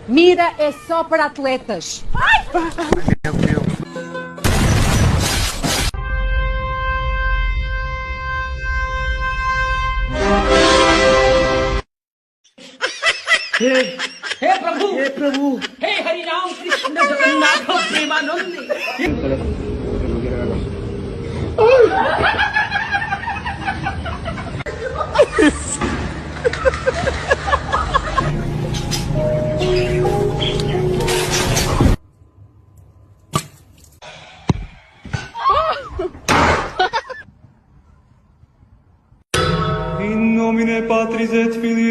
Mira é só para atletas. Meu Deus. हे प्रभु हे हरिनाम कृष्ण जगन्नाथ Premanand In nomine Patris et Filii